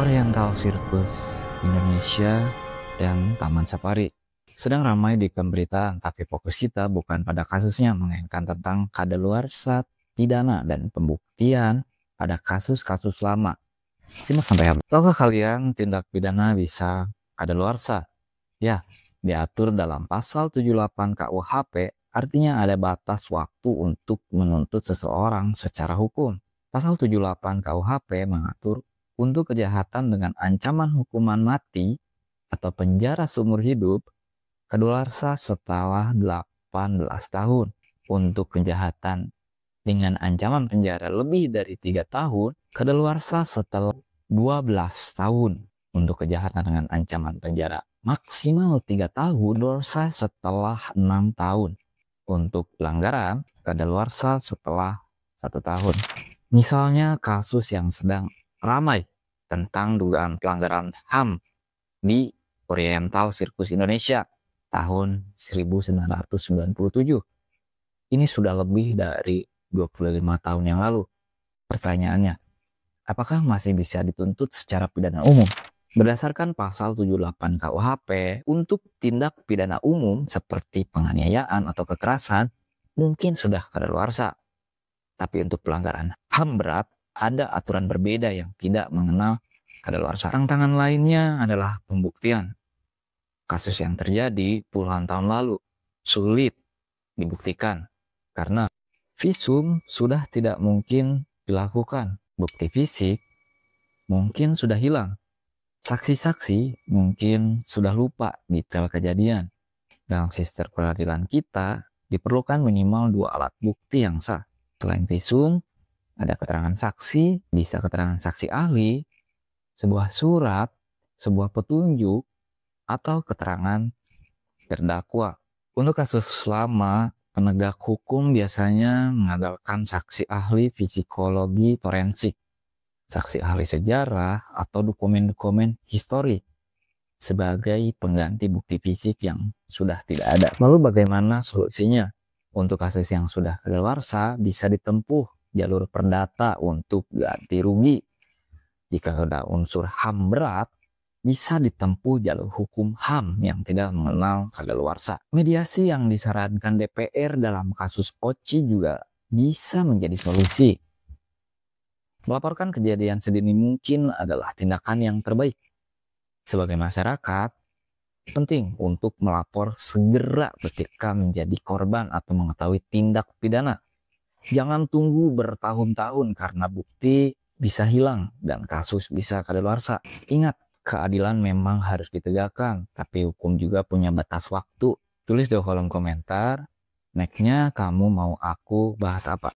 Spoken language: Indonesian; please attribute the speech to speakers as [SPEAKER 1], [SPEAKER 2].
[SPEAKER 1] Oriental Circus Indonesia dan Taman Safari sedang ramai di pemberitaan, tapi fokus kita bukan pada kasusnya, melainkan tentang kadaluarsa pidana dan pembuktian pada kasus-kasus lama. Simak sampai habis. Tahukah kalian tindak pidana bisa kadaluarsa? Ya, diatur dalam pasal 78 KUHP, artinya ada batas waktu untuk menuntut seseorang secara hukum. Pasal 78 KUHP mengatur untuk kejahatan dengan ancaman hukuman mati atau penjara seumur hidup, kadaluarsa setelah 18 tahun. Untuk kejahatan dengan ancaman penjara lebih dari 3 tahun, kadaluarsa setelah 12 tahun. Untuk kejahatan dengan ancaman penjara maksimal 3 tahun, kadaluarsa setelah 6 tahun. Untuk pelanggaran, kadaluarsa setelah 1 tahun. Misalnya kasus yang sedang ramai tentang dugaan pelanggaran HAM di Oriental Circus Indonesia tahun 1997. Ini sudah lebih dari 25 tahun yang lalu. Pertanyaannya, apakah masih bisa dituntut secara pidana umum? Berdasarkan pasal 78 KUHP, untuk tindak pidana umum seperti penganiayaan atau kekerasan mungkin sudah kadaluarsa. Tapi untuk pelanggaran HAM berat, ada aturan berbeda yang tidak mengenal kadaluarsa. Tantangan lainnya adalah pembuktian. Kasus yang terjadi puluhan tahun lalu sulit dibuktikan karena visum sudah tidak mungkin dilakukan. Bukti fisik mungkin sudah hilang. Saksi-saksi mungkin sudah lupa detail kejadian. Dalam sistem peradilan kita diperlukan minimal 2 alat bukti yang sah. Selain visum, ada keterangan saksi, bisa keterangan saksi ahli, sebuah surat, sebuah petunjuk, atau keterangan terdakwa. Untuk kasus lama, penegak hukum biasanya mengandalkan saksi ahli psikologi forensik, saksi ahli sejarah, atau dokumen-dokumen histori sebagai pengganti bukti fisik yang sudah tidak ada. Lalu bagaimana solusinya? Untuk kasus yang sudah kadaluarsa bisa ditempuh jalur perdata untuk ganti rugi. Jika ada unsur HAM berat, bisa ditempuh jalur hukum HAM yang tidak mengenal kadaluarsa. Mediasi yang disarankan DPR dalam kasus Oci juga bisa menjadi solusi. Melaporkan kejadian sedini mungkin adalah tindakan yang terbaik. Sebagai masyarakat, penting untuk melapor segera ketika menjadi korban atau mengetahui tindak pidana. Jangan tunggu bertahun-tahun karena bukti bisa hilang dan kasus bisa kadaluarsa. Ingat, keadilan memang harus ditegakkan, tapi hukum juga punya batas waktu. Tulis di kolom komentar, nextnya kamu mau aku bahas apa?